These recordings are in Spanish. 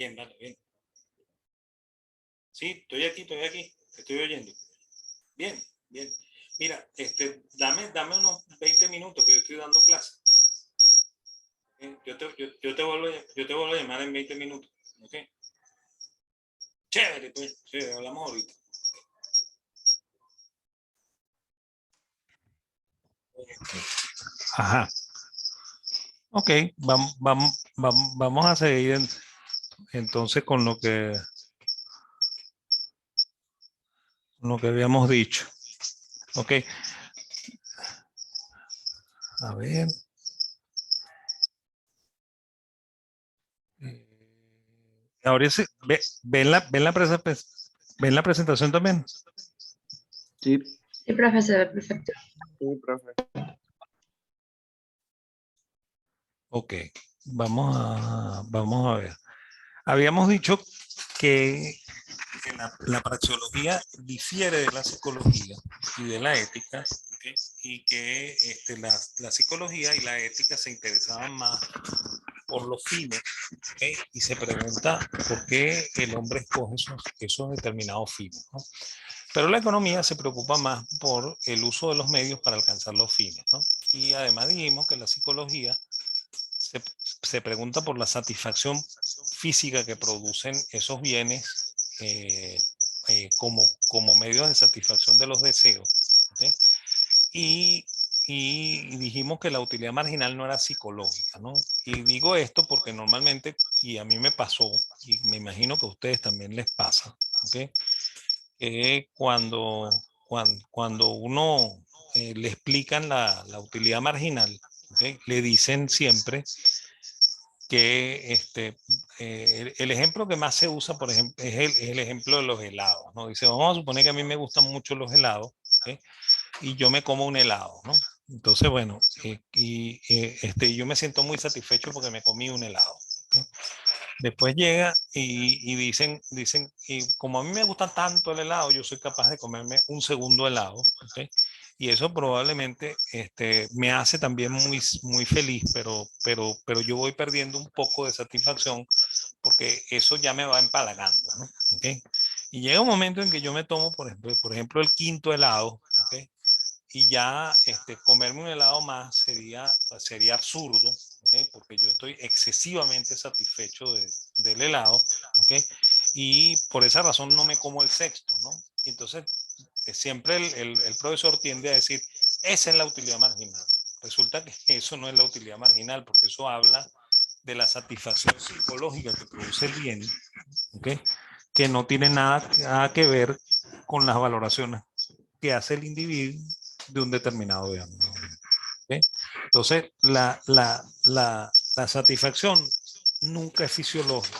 Bien, vale, bien. Sí, estoy aquí, te estoy oyendo. Bien, bien. Mira, dame unos 20 minutos que yo estoy dando clase. Yo te vuelvo a llamar en 20 minutos. ¿Ok? Chévere, pues. Sí, hablamos ahorita. Ajá. Ok, vamos a seguir entonces con lo que habíamos dicho. Ok, a ver. Ahora sí, ven la presentación también. Sí, Sí, profesor, perfecto. sí, profe. Ok, vamos a ver. Habíamos dicho que la praxeología difiere de la psicología y de la ética, ¿ok? Y que la psicología y la ética se interesaban más por los fines, ¿ok? Y se pregunta por qué el hombre escoge esos determinados fines, ¿no? Pero la economía se preocupa más por el uso de los medios para alcanzar los fines, ¿no? Y además dijimos que la psicología se, se pregunta por la satisfacción física que producen esos bienes como medios de satisfacción de los deseos. ¿Okay? Y, y dijimos que la utilidad marginal no era psicológica, ¿no? Y digo esto porque normalmente, y a mí me pasó, y me imagino que a ustedes también les pasa, ¿okay? Cuando uno le explican la utilidad marginal, ¿okay? Le dicen siempre que el ejemplo que más se usa, por ejemplo, es el ejemplo de los helados, ¿no? Dice, vamos a suponer que a mí me gustan mucho los helados, ¿okay? Y yo me como un helado, ¿no? Entonces, bueno, yo me siento muy satisfecho porque me comí un helado. ¿Okay? Después llega y dicen, y como a mí me gusta tanto el helado, yo soy capaz de comerme un segundo helado, ¿okay? Y eso probablemente me hace también muy feliz, pero yo voy perdiendo un poco de satisfacción porque eso ya me va empalagando, ¿no? ¿Okay? Y llega un momento en que yo me tomo, por ejemplo el quinto helado, ¿okay? Y ya comerme un helado más sería absurdo, ¿okay? Porque yo estoy excesivamente satisfecho del helado, ¿okay? Y por esa razón no me como el sexto, ¿no? Entonces, siempre el profesor tiende a decir, esa es la utilidad marginal. Resulta que eso no es la utilidad marginal, porque eso habla de la satisfacción psicológica que produce el bien, ¿okay? Que no tiene nada que ver con las valoraciones que hace el individuo de un determinado bien. ¿Okay? Entonces, la satisfacción nunca es fisiológica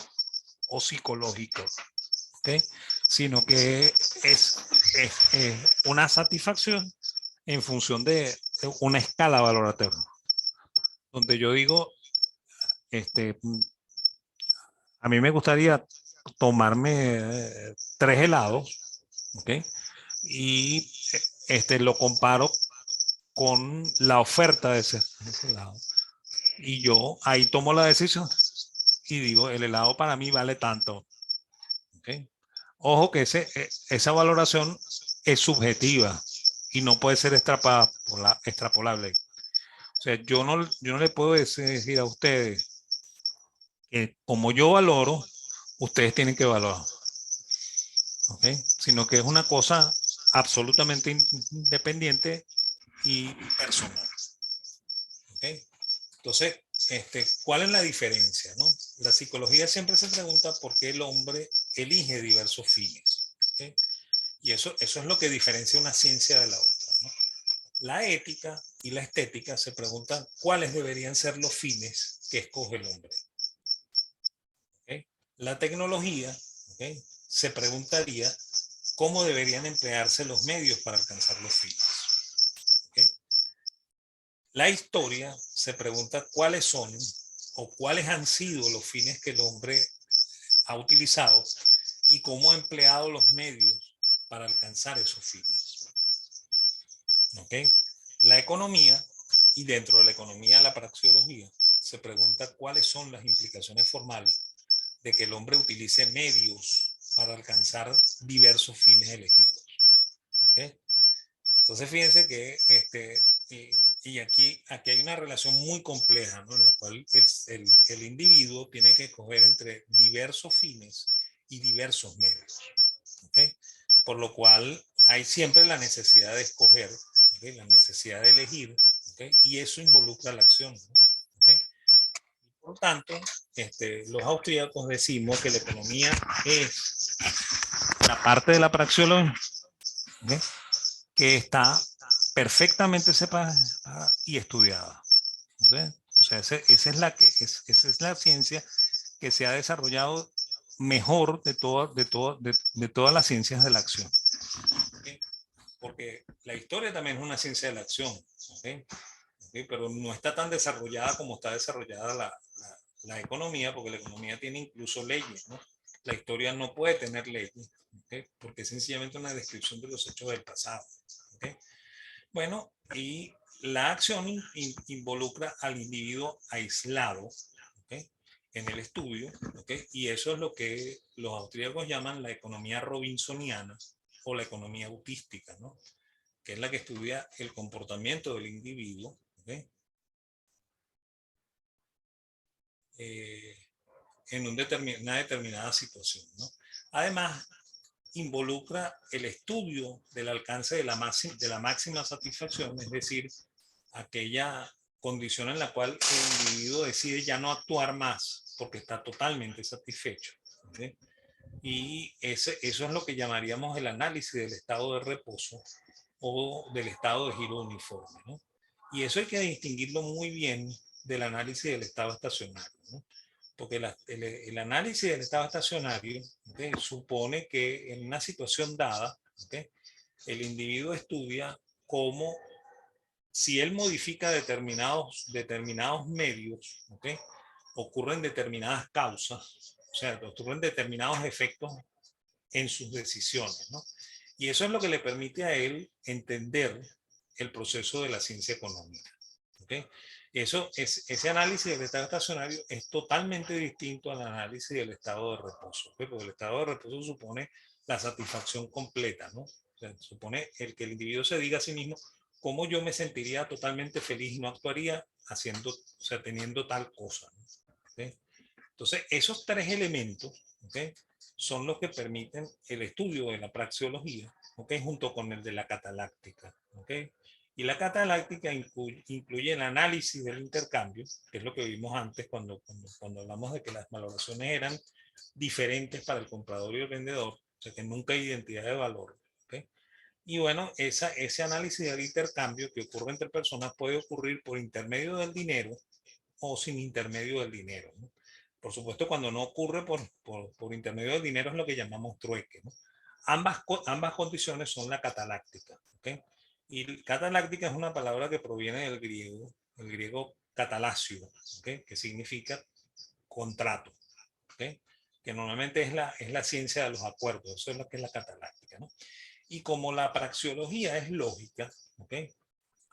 o psicológica, ¿okay? Sino que es una satisfacción en función de una escala valoratoria, donde yo digo, a mí me gustaría tomarme 3 helados, ¿ok? Y lo comparo con la oferta de ese helado. Y yo ahí tomo la decisión y digo, el helado para mí vale tanto. ¿Okay? Ojo que esa valoración es subjetiva y no puede ser extrapolable. O sea, yo no le puedo decir a ustedes que como yo valoro, ustedes tienen que valorar. ¿Okay? Sino que es una cosa absolutamente independiente y personal. ¿Okay? Entonces, ¿cuál es la diferencia? ¿No? La psicología siempre se pregunta por qué el hombre elige diversos fines. ¿Okay? Y eso es lo que diferencia una ciencia de la otra. ¿No? La ética y la estética se preguntan cuáles deberían ser los fines que escoge el hombre. ¿Okay? La tecnología, ¿okay? Se preguntaría cómo deberían emplearse los medios para alcanzar los fines. ¿Okay? La historia se pregunta cuáles son o cuáles han sido los fines que el hombre ha utilizado y cómo ha empleado los medios para alcanzar esos fines. ¿Okay? La economía, y dentro de la economía la praxeología, se pregunta cuáles son las implicaciones formales de que el hombre utilice medios para alcanzar diversos fines elegidos. ¿Okay? Entonces fíjense que y aquí hay una relación muy compleja, ¿no? En la cual el individuo tiene que escoger entre diversos fines y diversos medios. ¿Okay? Por lo cual hay siempre la necesidad de escoger, ¿okay? La necesidad de elegir, ¿okay? Y eso involucra la acción, ¿no? ¿Okay? Por lo tanto, los austríacos decimos que la economía es la parte de la praxeología, ¿okay? Que está perfectamente separada y estudiada. ¿Okay? O sea, esa es la ciencia que se ha desarrollado mejor de todas las ciencias de la acción. ¿Okay? Porque la historia también es una ciencia de la acción, ¿okay? ¿Okay? Pero no está tan desarrollada como está desarrollada la economía, porque la economía tiene incluso leyes, ¿no? La historia no puede tener leyes, ¿okay? Porque es sencillamente una descripción de los hechos del pasado. ¿Okay? Bueno, y la acción involucra al individuo aislado, ¿okay? En el estudio, ¿okay? Y eso es lo que los austríacos llaman la economía robinsoniana o la economía autística, ¿no? Que es la que estudia el comportamiento del individuo, ¿okay? eh, en una determinada situación, ¿no? Además, involucra el estudio del alcance de la máxima satisfacción, es decir, aquella condición en la cual el individuo decide ya no actuar más porque está totalmente satisfecho. ¿Okay? Y eso es lo que llamaríamos el análisis del estado de reposo o del estado de giro uniforme, ¿no? Y eso hay que distinguirlo muy bien del análisis del estado estacionario, ¿no? Porque el análisis del estado estacionario, ¿okay? Supone que en una situación dada, ¿okay? El individuo estudia cómo, si él modifica determinados medios, ¿okay? Ocurren determinadas causas, o sea, ocurren determinados efectos en sus decisiones, ¿no? Y eso es lo que le permite a él entender el proceso de la ciencia económica. ¿Okay? Ese análisis del estado estacionario es totalmente distinto al análisis del estado de reposo, ¿okay? Porque el estado de reposo supone la satisfacción completa, ¿no? O sea, supone el que el individuo se diga a sí mismo cómo yo me sentiría totalmente feliz y no actuaría haciendo, o sea, teniendo tal cosa, ¿no? ¿Okay? Entonces, esos tres elementos, ¿okay? Son los que permiten el estudio de la praxeología, ¿okay? Junto con el de la cataláctica, ¿okay? Y la cataláctica incluye el análisis del intercambio, que es lo que vimos antes cuando hablamos de que las valoraciones eran diferentes para el comprador y el vendedor, o sea que nunca hay identidad de valor. ¿Okay? Y bueno, ese análisis del intercambio que ocurre entre personas puede ocurrir por intermedio del dinero o sin intermedio del dinero, ¿no? Por supuesto, cuando no ocurre por intermedio del dinero es lo que llamamos trueque, ¿no? Ambas condiciones son la cataláctica, ¿okay? Y cataláctica es una palabra que proviene del griego, el griego catalasio, ¿okay? Que significa contrato, ¿okay? Que normalmente es la ciencia de los acuerdos, eso es lo que es la cataláctica, ¿no? Y como la praxeología es lógica, ¿okay?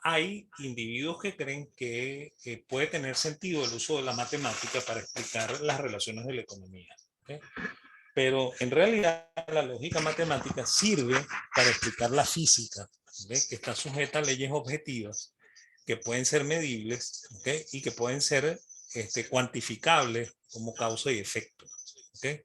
Hay individuos que creen que puede tener sentido el uso de la matemática para explicar las relaciones de la economía. ¿Okay? Pero en realidad la lógica matemática sirve para explicar la física, ¿okay? Que está sujeta a leyes objetivas que pueden ser medibles, ¿okay? Y que pueden ser cuantificables como causa y efecto. ¿Okay?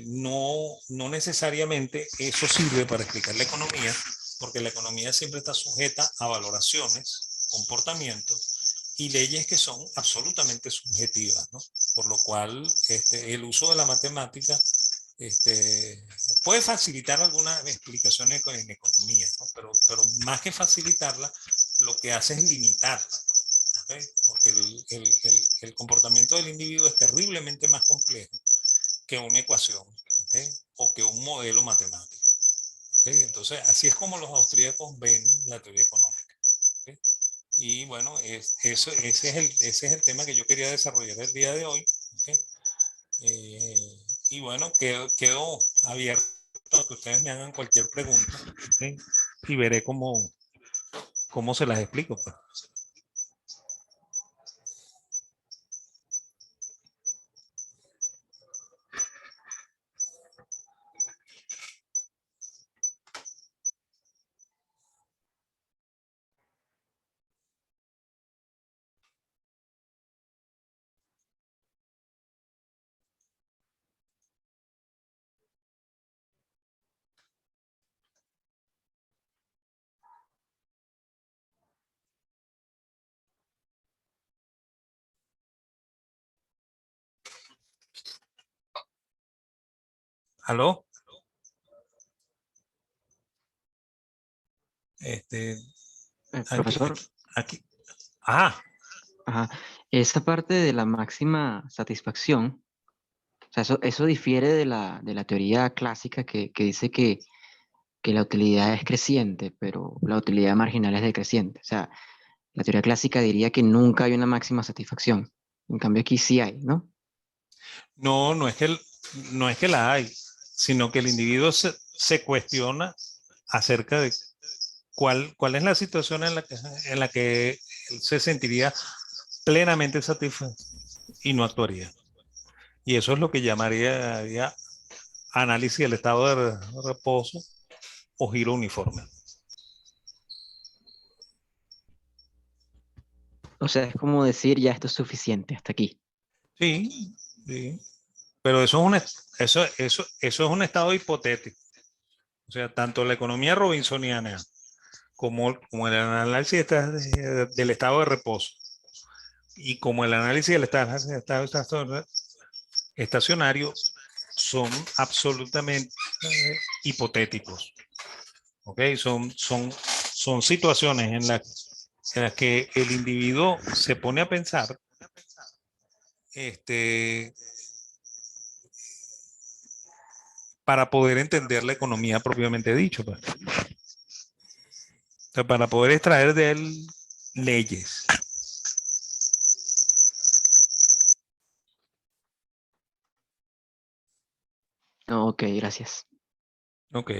No necesariamente eso sirve para explicar la economía, porque la economía siempre está sujeta a valoraciones, comportamientos y leyes que son absolutamente subjetivas, ¿no? Por lo cual el uso de la matemática puede facilitar algunas explicaciones en economía, ¿no? Pero más que facilitarla, lo que hace es limitarla. ¿Okay? Porque el comportamiento del individuo es terriblemente más complejo que una ecuación, ¿okay? O que un modelo matemático. ¿Okay? Entonces, así es como los austríacos ven la teoría económica. ¿Okay? Y bueno, ese es el tema que yo quería desarrollar el día de hoy. ¿Okay? Y bueno, quedo abierto a que ustedes me hagan cualquier pregunta. ¿Okay? Y veré cómo se las explico. Pues. ¿Aló? Este, aquí, Profesor, aquí, aquí. Ah, ajá, esa parte de la máxima satisfacción, o sea, eso difiere de la teoría clásica que dice que la utilidad es creciente, pero la utilidad marginal es decreciente. O sea, la teoría clásica diría que nunca hay una máxima satisfacción. En cambio, aquí sí hay, ¿no? no, no es que la hay, sino que el individuo se cuestiona acerca de cuál es la situación en la que él se sentiría plenamente satisfecho y no actuaría. Y eso es lo que llamaría ya, análisis del estado de reposo o giro uniforme. O sea, es como decir, ya esto es suficiente, hasta aquí. Sí, sí. Pero eso es un estado hipotético. O sea, tanto la economía robinsoniana como el análisis del estado de reposo y como el análisis del estado estacionario son absolutamente hipotéticos. ¿Ok? Son situaciones en las que el individuo se pone a pensar este, para poder entender la economía propiamente dicho. Pues. O sea, para poder extraer de él leyes. No, ok, gracias. Ok.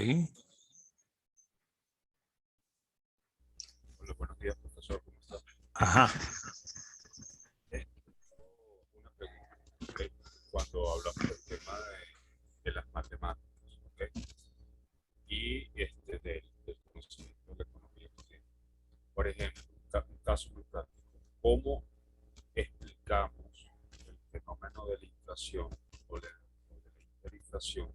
Hola, buenos días, profesor. ¿Cómo está? Ajá. Una pregunta. ¿Ok? Cuando hablamos del tema de las matemáticas, ¿ok? Y del conocimiento de la economía también. Por ejemplo, un caso muy práctico. ¿Cómo explicamos el fenómeno de la inflación o de la hiperinflación,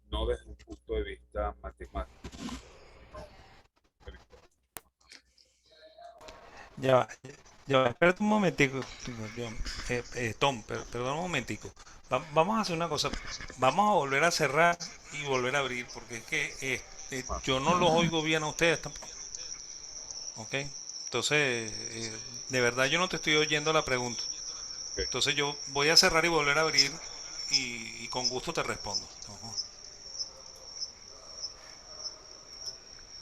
no desde un punto de vista matemático, sino desde un punto de vista Ya va, ya va. Espérate un momentico, Tom, perdón un momentico. Vamos a hacer una cosa. Vamos a volver a cerrar y volver a abrir, porque es que más? yo no los oigo bien a ustedes tampoco. ¿Ok? Entonces, de verdad yo no te estoy oyendo la pregunta. Ok. Entonces yo voy a cerrar y volver a abrir y con gusto te respondo.